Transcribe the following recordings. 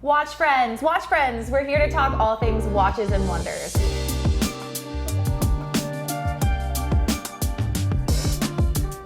Watch friends, we're here to talk all things watches and wonders.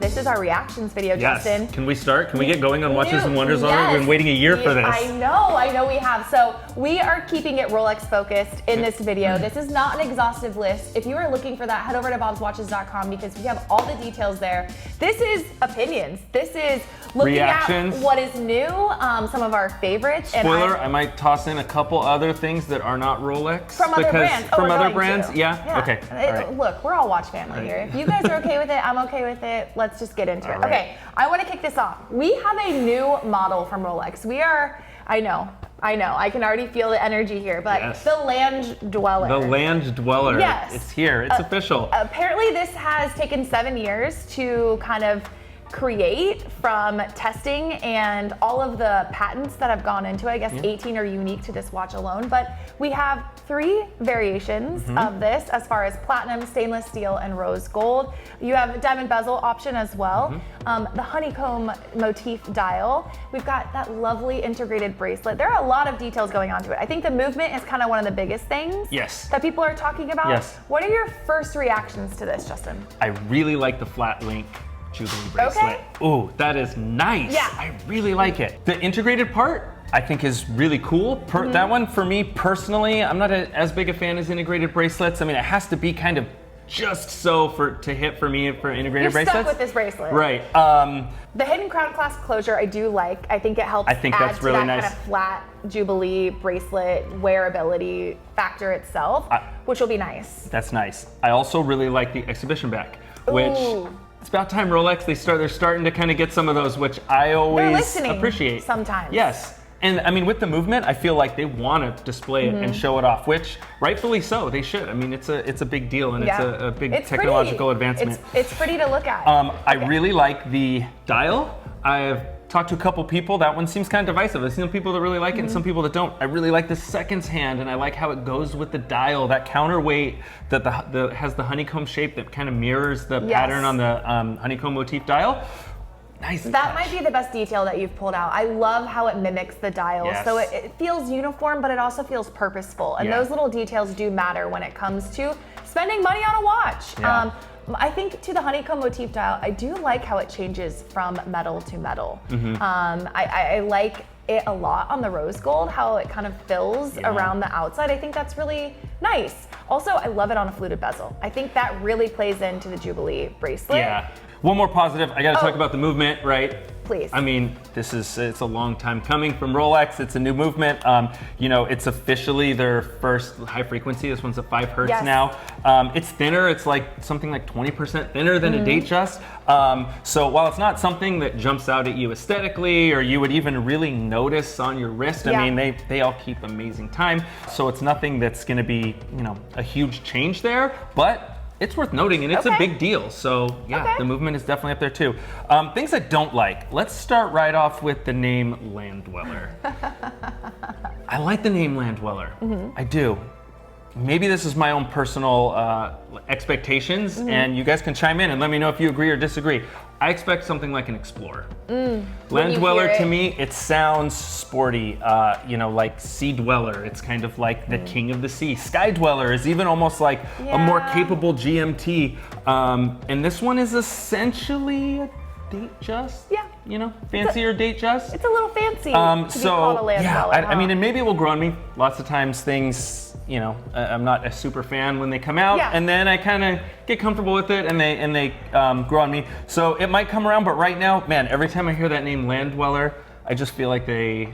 This is our reactions video, Yes. Justin. Can we start? Can we get going on Watches and Wonders already? We've been waiting a year for this. I know we have. So we are keeping it Rolex focused in this video. This is not an exhaustive list. If you are looking for that, head over to bobswatches.com because we have all the details there. This is opinions. This is looking Reactions. at what is new, some of our favorites. Spoiler, I might toss in a couple other things that are not Rolex. From other brands. From we're other going brands? to. Yeah? Okay. All right. Look, we're all watch family here. If you guys are okay with it, I'm okay with it. Let's just get into it. Right. Okay, I want to kick this off. We have a new model from Rolex. We are, I know, I can already feel the energy here, but Yes. the Land Dweller. The Land Dweller. Yes. It's here. It's official. Apparently this has taken 7 years to kind of create from testing and all of the patents that have gone into it. I guess 18 are unique to this watch alone, but we have 3 variations of this as far as platinum, stainless steel, and rose gold. You have a diamond bezel option as well. The honeycomb motif dial. We've got that lovely integrated bracelet. There are a lot of details going on to it. I think the movement is kind of one of the biggest things that people are talking about. Yes. What are your first reactions to this, Justin? I really like the flat link Jubilee bracelet. Ooh, that is nice. Yeah. I really like it. The integrated part, I think is really cool. That one, for me personally, I'm not as big a fan as integrated bracelets. I mean, it has to be kind of just so to hit for me for integrated bracelets. You're stuck with this bracelet. Right. The hidden crown clasp closure I do like. I think it helps I think add that's to really that nice. kind of flat Jubilee bracelet wearability factor itself, which will be nice. That's nice. I also really like the exhibition back, which it's about time Rolex, they're starting to kind of get some of those, which I always appreciate. Sometimes. Yes. And I mean, with the movement, I feel like they want to display it and show it off, which rightfully so, they should. I mean, it's a big deal and it's a big technological advancement. It's pretty to look at. I really like the dial. I've talked to a couple people. That one seems kind of divisive. I've seen people that really like it and some people that don't. I really like the seconds hand and I like how it goes with the dial. That counterweight that has the honeycomb shape that kind of mirrors the pattern on the honeycomb motif dial. Nice. That might be the best detail that you've pulled out. I love how it mimics the dial. So it feels uniform, but it also feels purposeful. And those little details do matter when it comes to spending money on a watch. I think to the honeycomb motif dial, I do like how it changes from metal to metal. I like it a lot on the rose gold, how it kind of fills around the outside. I think that's really nice. Also, I love it on a fluted bezel. I think that really plays into the Jubilee bracelet. Yeah. One more positive, I gotta talk about the movement, right? Please. I mean, it's a long time coming from Rolex. It's a new movement. You know, it's officially their first high frequency. This one's at 5 hertz now. It's thinner. It's like something like 20% thinner than a Datejust. So while it's not something that jumps out at you aesthetically or you would even really notice on your wrist, I mean, they all keep amazing time. So it's nothing that's gonna be, you know, a huge change there, but it's worth noting, and it's a big deal. So yeah, the movement is definitely up there too. Things I don't like. Let's start right off with the name Land Dweller. I like the name Land Dweller. I do. Maybe this is my own personal expectations, and you guys can chime in and let me know if you agree or disagree. I expect something like an Explorer. Land Dweller, to me, it sounds sporty, you know, like Sea Dweller. It's kind of like the king of the sea. Sky Dweller is even almost like a more capable GMT. And this one is essentially a Datejust. You know, fancier Datejust. It's a little fancy to be called a Land Dweller. I mean, and maybe it will grow on me. Lots of times things, you know, I'm not a super fan when they come out, and then I kind of get comfortable with it, and they grow on me. So it might come around, but right now, man, every time I hear that name Land Dweller, I just feel like there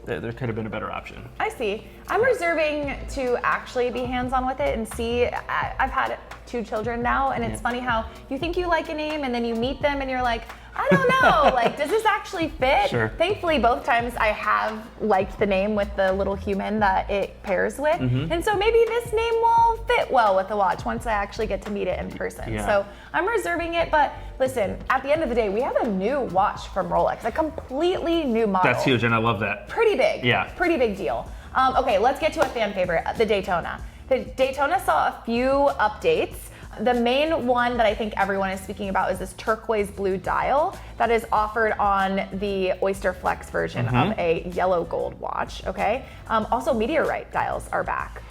could have been a better option. I see. I'm reserving to actually be hands-on with it and see. I've had 2 children now, and it's funny how you think you like a name, and then you meet them, and you're like, I don't know, like, does this actually fit? Thankfully, both times I have liked the name with the little human that it pairs with. And so maybe this name will fit well with the watch once I actually get to meet it in person. So I'm reserving it, but listen, at the end of the day, we have a new watch from Rolex, a completely new model. That's huge, and I love that. Pretty big. Pretty big deal. Okay, let's get to a fan favorite, the Daytona. The Daytona saw a few updates. The main one that I think everyone is speaking about is this turquoise blue dial that is offered on the Oyster Flex version of a yellow gold watch, okay? Also, meteorite dials are back.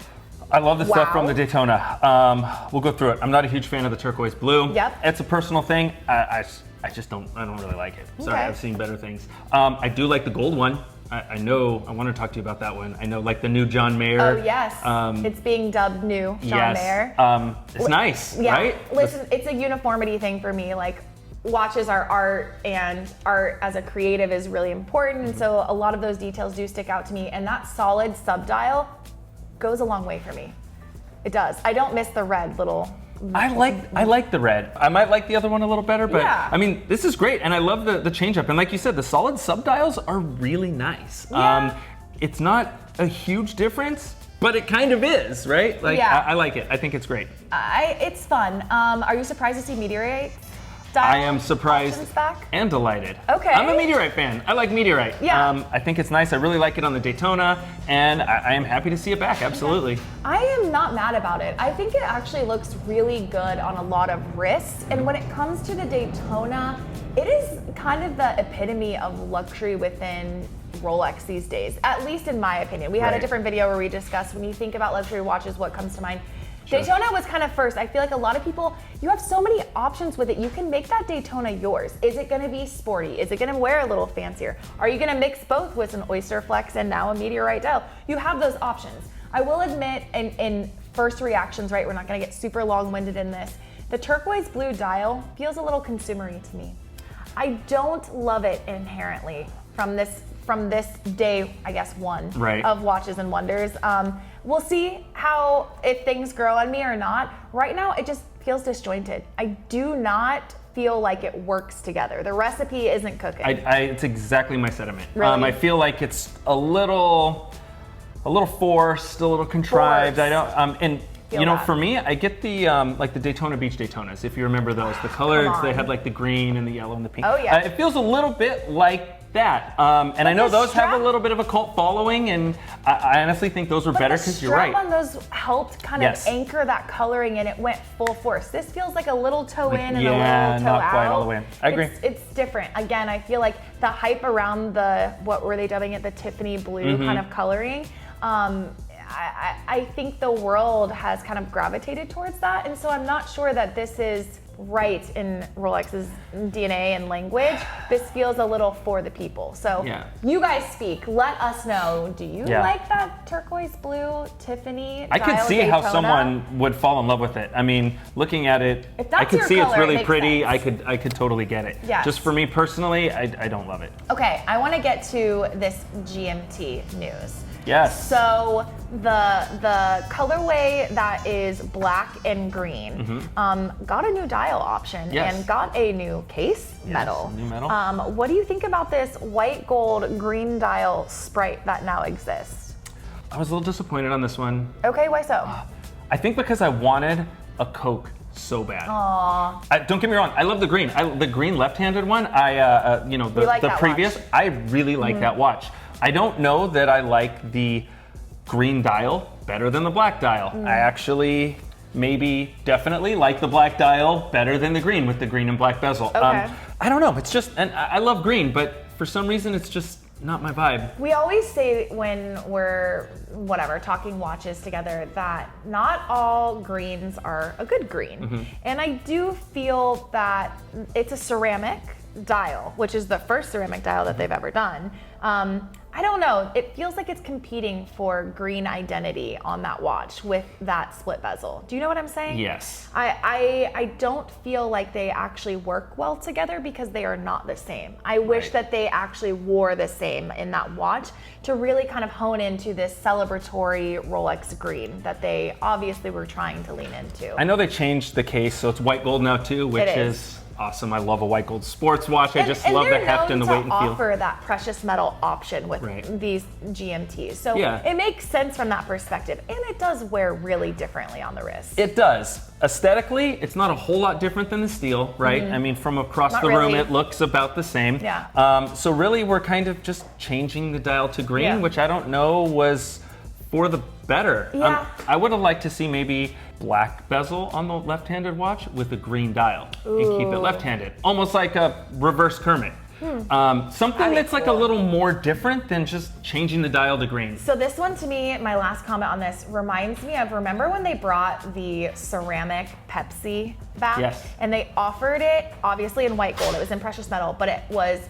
I love the stuff from the Daytona. We'll go through it. I'm not a huge fan of the turquoise blue. Yep. It's a personal thing. I just don't really like it. Sorry, I've seen better things. I do like the gold one. I want to talk to you about that one. I know, like the new John Mayer. Oh yes, it's being dubbed new John Mayer. It's nice, right? Listen, it's a uniformity thing for me. Like, watches are art, and art as a creative is really important, and so a lot of those details do stick out to me, and that solid subdial goes a long way for me. It does. I don't miss the red little. I like the red. I might like the other one a little better, but I mean, this is great, and I love the change up. And like you said, the solid subdials are really nice. Yeah. It's not a huge difference, but it kind of is, right? Like, I like it. I think it's great. It's fun. Are you surprised to see meteorite? I am surprised and delighted. Okay. I'm a meteorite fan. I like meteorite. Yeah. I think it's nice. I really like it on the Daytona, and I am happy to see it back. Absolutely. I am not mad about it. I think it actually looks really good on a lot of wrists. And when it comes to the Daytona, it is kind of the epitome of luxury within Rolex these days, at least in my opinion. We had a different video where we discussed when you think about luxury watches, what comes to mind. Sure. Daytona was kind of first. I feel like a lot of people, you have so many options with it. You can make that Daytona yours. Is it going to be sporty? Is it going to wear a little fancier? Are you going to mix both with an Oyster Flex and now a meteorite dial? You have those options. I will admit, in first reactions, right, we're not going to get super long-winded in this. The turquoise blue dial feels a little consumery to me. I don't love it inherently from this day, I guess, one of Watches and Wonders. We'll see if things grow on me or not. Right now, it just feels disjointed. I do not feel like it works together. The recipe isn't cooking. It's exactly my sentiment. Really? I feel like it's a little forced, a little contrived. I don't, and you know, for me, I get the like the Daytona Beach Daytonas. If you remember those, the colors they had like the green and the yellow and the pink. Oh yeah. It feels a little bit like that. And I know those have a little bit of a cult following, and I honestly think those were better because you're right. The strap on those helped kind of anchor that coloring, and it went full force. This feels like a little toe in and a little toe out. Not quite all the way in. I agree. It's different. Again, I feel like the hype around what were they dubbing it, the Tiffany blue kind of coloring. I think the world has kind of gravitated towards that, and so I'm not sure that this is right in Rolex's DNA and language. This feels a little for the people. So you guys speak. Let us know. Do you like that turquoise blue Tiffany I could see Daytona? how someone would fall in love with it. I mean, looking at it, if that's I could your see color, it's really it makes pretty. sense. I could totally get it. Yes. Just for me personally, I don't love it. Okay, I want to get to this GMT news. Yes. So the colorway that is black and green got a new dial option and got a new case metal. New metal. What do you think about this white gold green dial Sprite that now exists? I was a little disappointed on this one. Okay, why so? I think because I wanted a Coke so bad. Aww. Don't get me wrong. I love the green. The green left-handed one. The previous. Watch. I really like that watch. I don't know that I like the green dial better than the black dial. I actually definitely like the black dial better than the green with the green and black bezel. Okay. I don't know. It's just, and I love green, but for some reason it's just not my vibe. We always say when we're talking watches together that not all greens are a good green. And I do feel that it's a ceramic dial, which is the first ceramic dial that they've ever done. I don't know, it feels like it's competing for green identity on that watch with that split bezel. Do you know what I'm saying? Yes. I don't feel like they actually work well together because they are not the same. I wish that they actually wore the same in that watch to really kind of hone into this celebratory Rolex green that they obviously were trying to lean into. I know they changed the case, so it's white gold now too, which is awesome. I love a white gold sports watch. I just love the heft and the weight and feel. They offer that precious metal option with these GMTs. So it makes sense from that perspective. And it does wear really differently on the wrist. It does. Aesthetically, it's not a whole lot different than the steel, right? I mean, from across the room, it looks about the same. Yeah. So really, we're kind of just changing the dial to green, which I don't know was for the better. Yeah. I would have liked to see maybe black bezel on the left-handed watch with a green dial and keep it left-handed, almost like a reverse Kermit. Something that's like a little more different than just changing the dial to green. So this one, to me, my last comment on this reminds me of, remember when they brought the ceramic Pepsi back? Yes. And they offered it, obviously in white gold, it was in precious metal, but it was,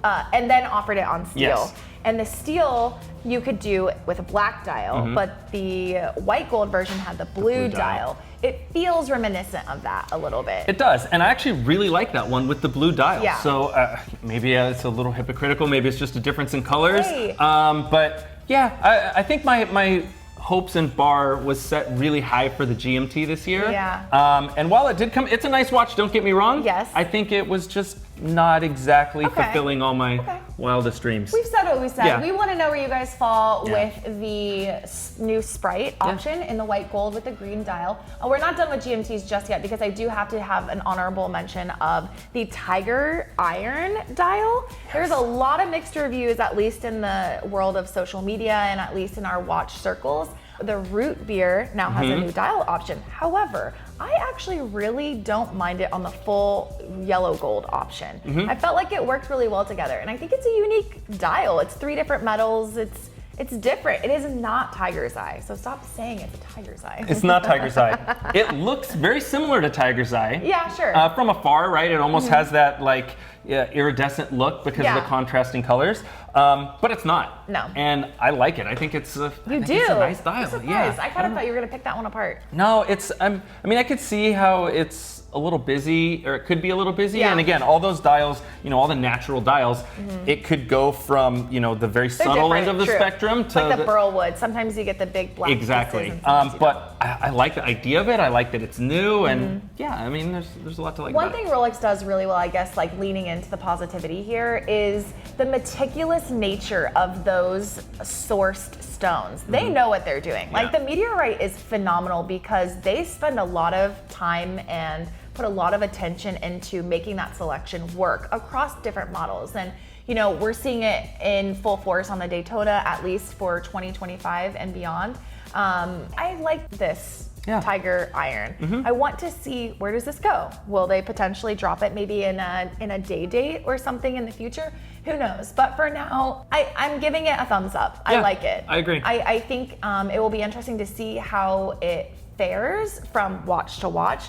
and then offered it on steel. Yes. And the steel you could do with a black dial, but the white gold version had the blue dial. It feels reminiscent of that a little bit. It does, and I actually really like that one with the blue dial. Yeah. So maybe it's a little hypocritical, maybe it's just a difference in colors. Right. But yeah, I think my hopes and bar was set really high for the GMT this year. Yeah. And while it did come, it's a nice watch, don't get me wrong. Yes. I think it was just not exactly fulfilling all my wildest dreams. We've said what we said. Yeah. We want to know where you guys fall with the new Sprite option in the white gold with the green dial. We're not done with GMTs just yet because I do have to have an honorable mention of the Tiger Iron dial. There's a lot of mixed reviews, at least in the world of social media and at least in our watch circles. The root beer now has a new dial option. However, I actually really don't mind it on the full yellow gold option. I felt like it worked really well together, and I think it's a unique dial. It's 3 different metals. It's different. It is not Tiger's Eye, so stop saying it's a Tiger's Eye. It's not Tiger's Eye. It looks very similar to Tiger's Eye. Yeah, sure. From afar, right? It almost has that like iridescent look because of the contrasting colors, but it's not. No. And I like it. I think it's a It's a nice dial. I'm surprised. Yeah. I kind of thought you were gonna pick that one apart. No, it's. I mean, I could see how it's a little busy, or it could be a little busy. Yeah. And again, all those dials, all the natural dials, it could go from the very subtle end of the spectrum to like the Burlwood. Sometimes you get the big black exactly. pieces and sometimes you But I like the idea of it. I like that it's new, and I mean, there's a lot to like. One about thing it. Rolex does really well, I guess, like leaning into the positivity here, is the meticulous nature of those sourced stones. They know what they're doing. Like the meteorite is phenomenal because they spend a lot of time and put a lot of attention into making that selection work across different models. And we're seeing it in full force on the Daytona, at least for 2025 and beyond. I like this Tiger Iron. I want to see, where does this go? Will they potentially drop it maybe in a day date or something in the future? Who knows? But for now, I'm giving it a thumbs up. I like it. I agree. I think it will be interesting to see how it fares from watch to watch.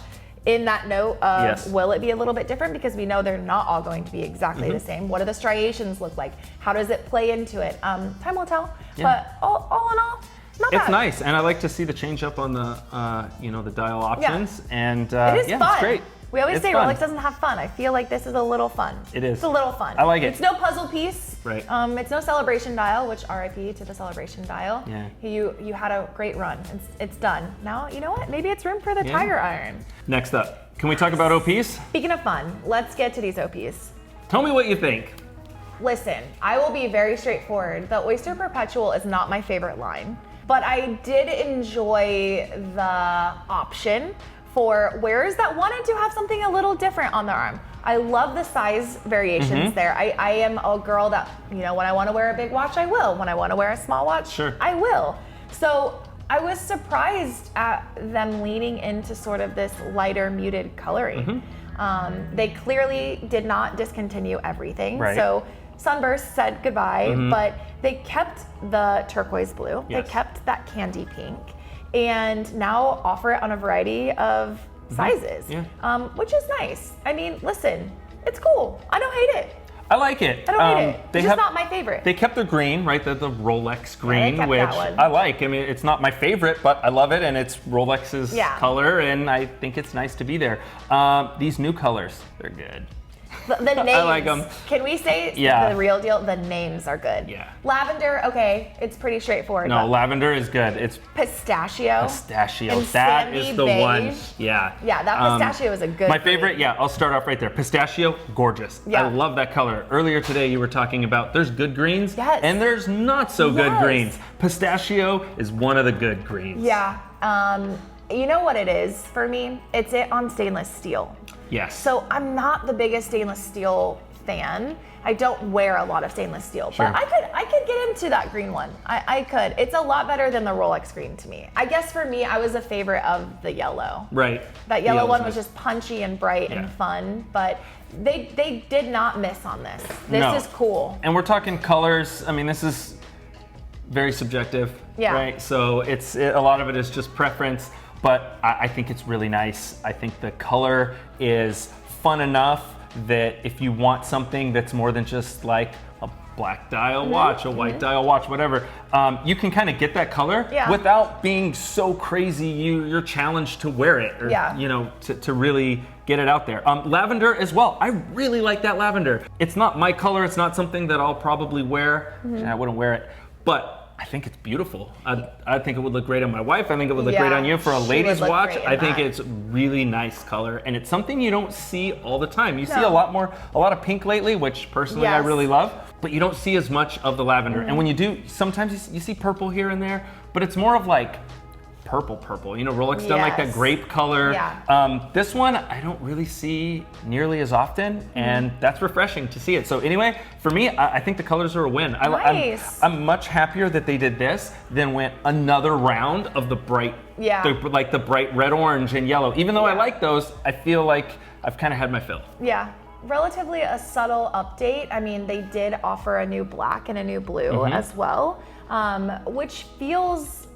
In that note of, will it be a little bit different? Because we know they're not all going to be exactly the same. What do the striations look like? How does it play into it? Time will tell. But all in all, not bad. It's nice, and I like to see the change up on the the dial options. And it is fun. It's great. We always It's say fun. Rolex doesn't have fun. I feel like this is a little fun. It is. It's a little fun. I like it. It's no puzzle piece. Right. It's no celebration dial, which RIP to the celebration dial. Yeah. You had a great run. It's done. Now, you know what? Maybe it's room for the Tiger Iron. Next up, can we talk about OPs? Speaking of fun, let's get to these OPs. Tell me what you think. Listen, I will be very straightforward. The Oyster Perpetual is not my favorite line, but I did enjoy the option for wearers that wanted to have something a little different on their arm. I love the size variations there. I am a girl that, when I want to wear a big watch, I will. When I want to wear a small watch, I will. So I was surprised at them leaning into sort of this lighter muted coloring. They clearly did not discontinue everything. Right. So Sunburst said goodbye, but they kept the turquoise blue. They kept that candy pink, and now offer it on a variety of sizes, which is nice. I mean, listen, it's cool. I don't hate it. I like it. I don't hate it. It's just not my favorite. They kept the green, right? The Rolex they green, kept which that one. I like. I mean, it's not my favorite, but I love it, and it's Rolex's color, and I think it's nice to be there. These new colors, they're good. The names. I like them. Can we say the real deal? The names are good. Yeah. Lavender, okay, it's pretty straightforward. No, lavender is good. It's pistachio. Pistachio. And That is sandy the beige. one. Yeah. Yeah, that pistachio is a good My green. favorite, I'll start off right there. Pistachio, gorgeous. Yeah. I love that color. Earlier today you were talking about there's good greens and there's not so good greens. Pistachio is one of the good greens. Yeah. You know what it is for me? It's it on stainless steel. Yes. So I'm not the biggest stainless steel fan. I don't wear a lot of stainless steel, Sure. but I could get into that green one. I could. It's a lot better than the Rolex green to me. I guess for me, I was a favorite of the yellow. Right. That yellow one nice. was just punchy and bright Yeah. and fun, but they did not miss on this. This No. is cool. And we're talking colors. I mean, this is very subjective, Yeah. right? So a lot of it is just preference, but I think it's really nice. I think the color is fun enough that if you want something that's more than just like a black dial watch, a white dial watch, whatever, you can kind of get that color without being so crazy. You're challenged to wear it, or you know, to really get it out there. Lavender as well. I really like that lavender. It's not my color. It's not something that I'll probably wear. I wouldn't wear it, but I think it's beautiful. I think it would look great on my wife. I think it would look great on you for a ladies watch. I think it's really nice color, and it's something you don't see all the time. You see a lot of pink lately, which personally I really love, but you don't see as much of the lavender. And when you do, sometimes you see purple here and there, but it's more of like purple. You know, Rolex done like that grape color. This one I don't really see nearly as often, and that's refreshing to see it. So anyway, for me, I think the colors are a win. I'm much happier that they did this than went another round of the bright, like the bright red, orange, and yellow. Even though I like those, I feel like I've kind of had my fill. Yeah. Relatively a subtle update. I mean, they did offer a new black and a new blue as well, which feels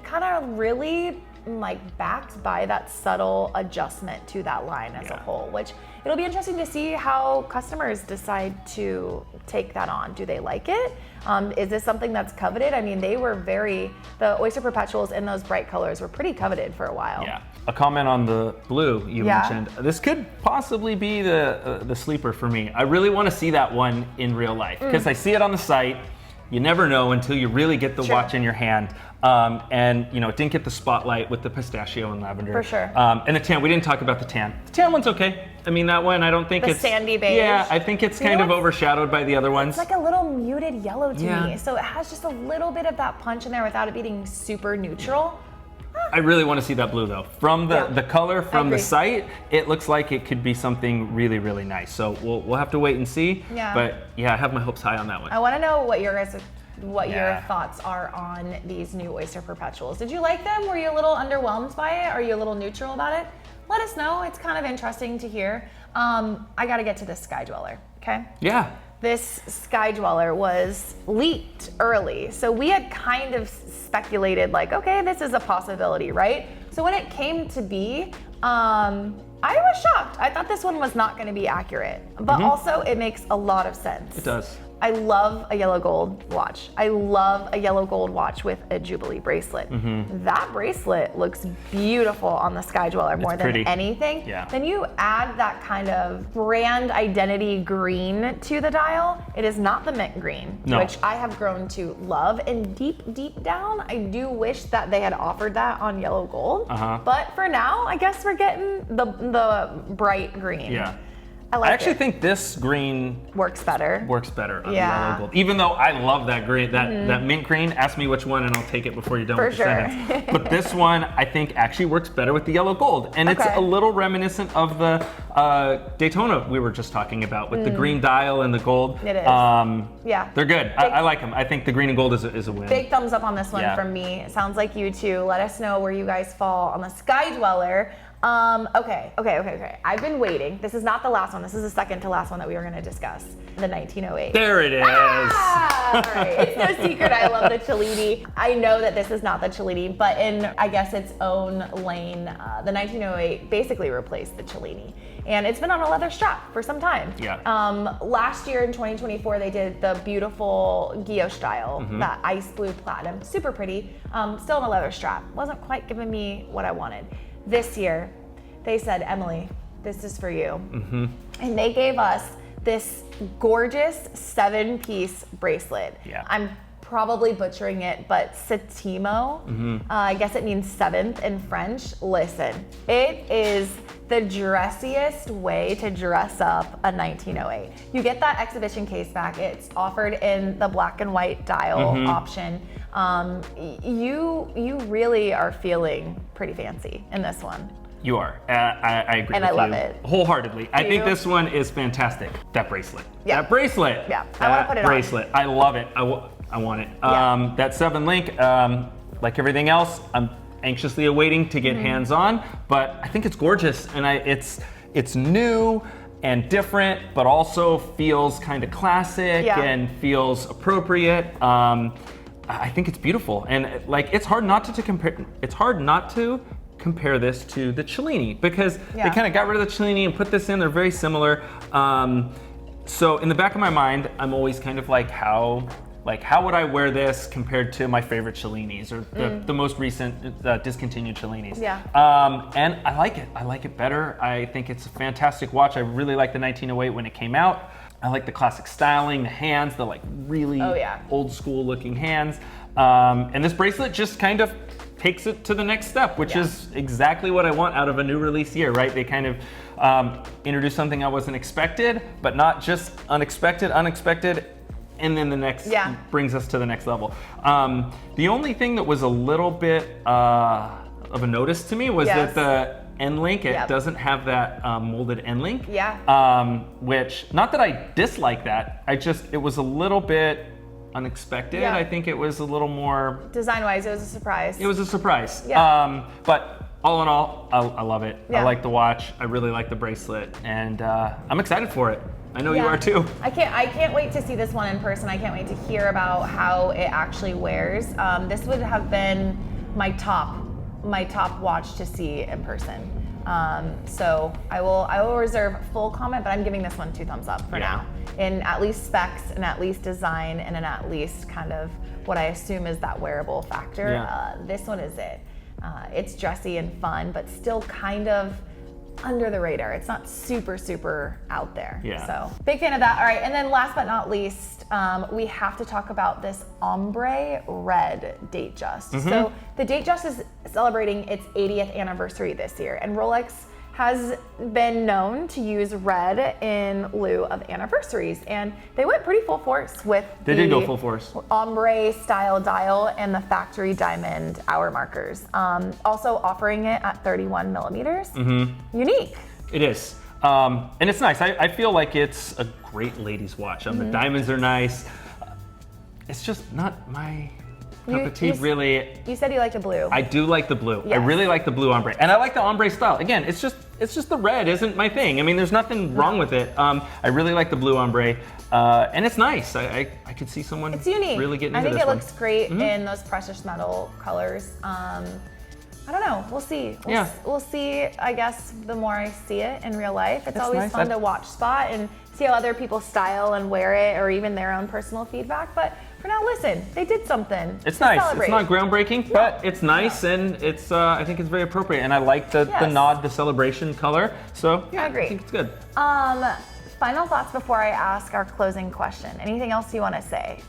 kind of really like backed by that subtle adjustment to that line as a whole, which it'll be interesting to see how customers decide to take that on. Do they like it? Is this something that's coveted? I mean, the Oyster Perpetuals in those bright colors were pretty coveted for a while. Yeah. A comment on the blue you mentioned. This could possibly be the sleeper for me. I really want to see that one in real life because I see it on the site. You never know until you really get the watch in your hand. And you know, it didn't get the spotlight with the pistachio and lavender. For sure. And the tan, we didn't talk about the tan. The tan one's okay. I mean, that one, I don't think it's sandy beige. Yeah, I think it's kind of overshadowed by the other ones. It's like a little muted yellow to me. So it has just a little bit of that punch in there without it being super neutral. I really want to see that blue though. From the color from the site, it looks like it could be something really, really nice. So we'll have to wait and see. Yeah. But yeah, I have my hopes high on that one. I want to know what your thoughts are on these new Oyster Perpetuals. Did you like them? Were you a little underwhelmed by it? Are you a little neutral about it? Let us know. It's kind of interesting to hear. I got to get to this Sky Dweller, okay? Yeah. This Sky Dweller was leaked early. So we had kind of speculated like, okay, this is a possibility, right? So when it came to be, I was shocked. I thought this one was not going to be accurate, but also it makes a lot of sense. It does. I love a yellow gold watch. I love a yellow gold watch with a Jubilee bracelet. That bracelet looks beautiful on the Sky Dweller more than anything. Yeah. Then you add that kind of brand identity green to the dial. It is not the mint green, which I have grown to love. And deep down, I do wish that they had offered that on yellow gold. But for now, I guess we're getting the bright green. Yeah. I actually think this green works better on yellow gold. Even though I love that green, that mint green. Ask me which one and I'll take it before you're done with the sentence. But this one I think actually works better with the yellow gold. And it's a little reminiscent of the Daytona we were just talking about with the green dial and the gold. It is. Yeah. They're good. I like them. I think the green and gold is a win. Big thumbs up on this one from me. It sounds like you too. Let us know where you guys fall on the Sky Dweller. Okay. I've been waiting. This is not the last one. This is the second to last one that we were going to discuss. The 1908. There it is. All right. It's no secret I love the Cellini. I know that this is not the Cellini, but in, I guess, its own lane, the 1908 basically replaced the Cellini. And it's been on a leather strap for some time. Yeah. Last year in 2024, they did the beautiful guilloche style, that ice blue platinum, super pretty, still on a leather strap. Wasn't quite giving me what I wanted. This year, they said, Emily, this is for you. And they gave us this gorgeous 7-piece bracelet. Yeah. I'm probably butchering it, but Settimo, I guess it means seventh in French. Listen, it is the dressiest way to dress up a 1908. You get that exhibition case back. It's offered in the black and white dial option. You really are feeling pretty fancy in this one. You are. I agree And with I love you it. wholeheartedly. I think you? this one is fantastic. That bracelet. Yeah. That bracelet. Yeah, I wanna put it on. bracelet. I love it. I want it. Yeah. That 7 link, like everything else, I'm anxiously awaiting to get hands on, but I think it's gorgeous, and it's new and different, but also feels kind of classic and feels appropriate. I think it's beautiful, and like it's hard not to compare. It's hard not to compare this to the Cellini because they kind of got rid of the Cellini and put this in. They're very similar. So in the back of my mind, I'm always kind of like, how would I wear this compared to my favorite Cellinis or the most recent discontinued Cellinis? Yeah. And I like it. I like it better. I think it's a fantastic watch. I really like the 1908 when it came out. I like the classic styling, the hands, the like really old school looking hands. And this bracelet just kind of takes it to the next step, which is exactly what I want out of a new release year, right? They kind of introduced something I wasn't expected, but not just unexpected, and then the next brings us to the next level. The only thing that was a little bit of a notice to me was that the end link, it doesn't have that molded end link. Which, not that I dislike that, it was a little bit unexpected. I think it was a little more... Design-wise, it was a surprise. It was a surprise. But all in all, I love it. I like the watch. I really like the bracelet, and I'm excited for it. I know you are too. I can't wait to see this one in person. I can't wait to hear about how it actually wears. This would have been my top watch to see in person. So I will reserve full comment, but I'm giving this one 2 thumbs up for now. In at least specs, and at least design, and in at least kind of what I assume is that wearable factor. This one is it. It's dressy and fun, but still kind of under the radar. It's not super out there. So big fan of that. All right, and then last but not least, we have to talk about this ombre red Datejust. So the Datejust is celebrating its 80th anniversary this year, and Rolex has been known to use red in lieu of anniversaries, and they went pretty full force with did go full force. Ombre style dial and the factory diamond hour markers. Also offering it at 31 millimeters. Unique. It is. And it's nice. I feel like it's a great ladies' watch. The diamonds are nice. It's just not my cup of tea, really. You said you liked the blue. I do like the blue. I really like the blue ombre. And I like the ombre style. Again, it's just the red isn't my thing. I mean, there's nothing wrong with it. I really like the blue ombre. And it's nice. I could see someone really getting into this one. I think it looks great in those precious metal colors. I don't know. We'll see. We'll see, I guess, the more I see it in real life. It's always nice. Fun to watch spot and see how other people style and wear it, or even their own personal feedback. But for now, listen, they did something. It's nice. Celebrate. It's not groundbreaking, but it's nice, and it's. I think it's very appropriate, and I like the nod, the celebration color. So I agree. I think it's good. Final thoughts before I ask our closing question. Anything else you want to say?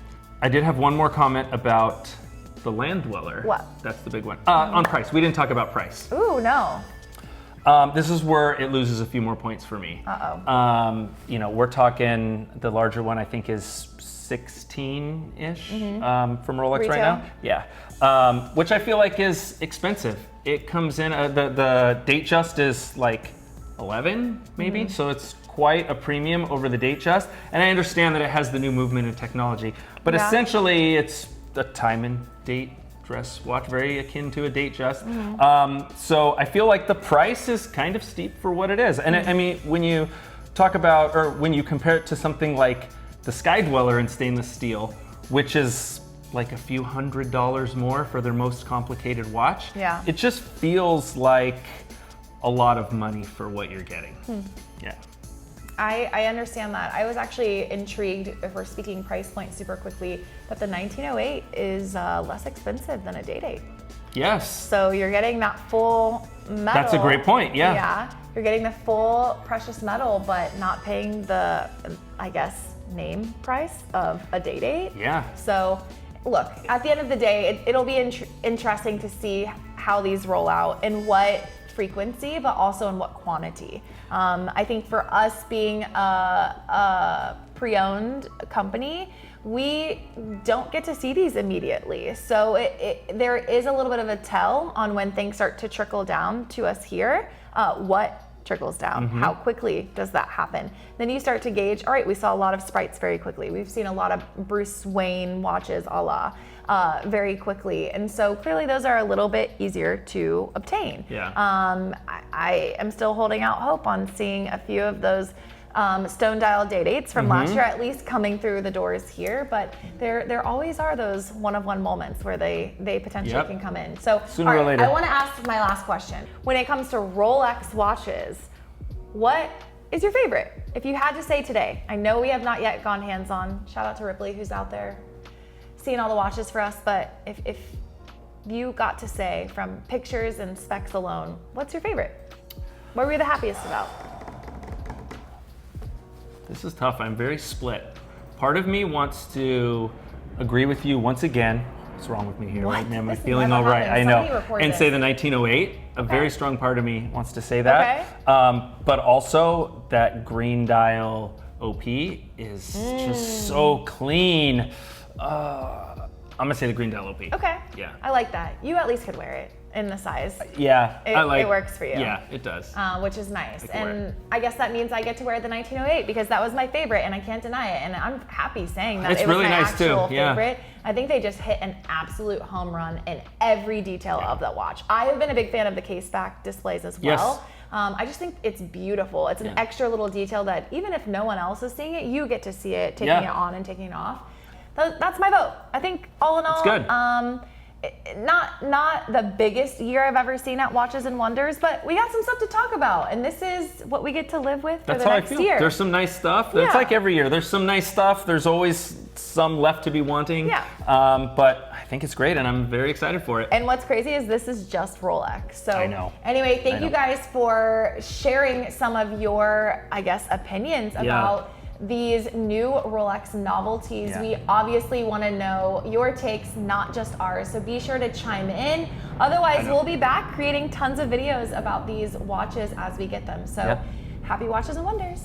I did have one more comment about the Land Dweller. What? That's the big one. On price. We didn't talk about price. Ooh, no. This is where it loses a few more points for me. We're talking, the larger one I think is 16-ish from Rolex Retail? right now. Yeah. Which I feel like is expensive. It comes in, the Datejust is like 11 maybe, so it's quite a premium over the Datejust. And I understand that it has the new movement and technology, but essentially it's a time and date dress watch, very akin to a Datejust. So I feel like the price is kind of steep for what it is. And I mean, when you talk about, or when you compare it to something like the Sky Dweller in stainless steel, which is like a few $100s more for their most complicated watch, it just feels like a lot of money for what you're getting. Yeah. I understand that. I was actually intrigued, if we're speaking price point super quickly, that the 1908 is less expensive than a Day-Date. Yes. So you're getting that full metal. That's a great point, Yeah, you're getting the full precious metal, but not paying the, I guess, name price of a Day-Date. Yeah. So look, at the end of the day, it'll be interesting to see how these roll out and what frequency, but also in what quantity. I think for us being a pre-owned company, we don't get to see these immediately. So there is a little bit of a tell on when things start to trickle down to us here. What trickles down? How quickly does that happen? Then you start to gauge, all right, we saw a lot of sprites very quickly. We've seen a lot of Bruce Wayne watches a la very quickly. And so clearly those are a little bit easier to obtain. Yeah. I am still holding out hope on seeing a few of those stone dial day dates from last year at least coming through the doors here, but there always are those one-of-one moments where they potentially can come in. So sooner or later. I want to ask my last question. When it comes to Rolex watches, what is your favorite? If you had to say today, I know we have not yet gone hands-on. Shout out to Ripley who's out there seeing all the watches for us, but if you got to say from pictures and specs alone, what's your favorite? What were you the happiest about? This is tough. I'm very split. Part of me wants to agree with you once again. What's wrong with me here? Right now, am I feeling all right? I know. And say the 1908. A very strong part of me wants to say that. But also that green dial OP is just so clean. I'm gonna say the green dial OP. Okay. Yeah. I like that. You at least could wear it in the size. Yeah. It works for you. Yeah, it does. Which is nice. And I guess that means I get to wear the 1908 because that was my favorite and I can't deny it. And I'm happy saying that it's it was really my nice actual too. Yeah. favorite. I think they just hit an absolute home run in every detail of the watch. I have been a big fan of the case back displays as well. Yes. I just think it's beautiful. It's an extra little detail that even if no one else is seeing it, you get to see it, taking it on and taking it off. That's my vote. I think all in all, it's good. Not the biggest year I've ever seen at Watches and Wonders, but we got some stuff to talk about, and this is what we get to live with for the next year. There's some nice stuff. It's like every year. There's some nice stuff. There's always some left to be wanting. Yeah. But I think it's great, and I'm very excited for it. And what's crazy is this is just Rolex. So I know. Anyway, thank you guys for sharing some of your, I guess, opinions about these new Rolex novelties. We obviously want to know your takes, not just ours, so be sure to chime in. Otherwise, we'll be back creating tons of videos about these watches as we get them. So happy Watches and Wonders.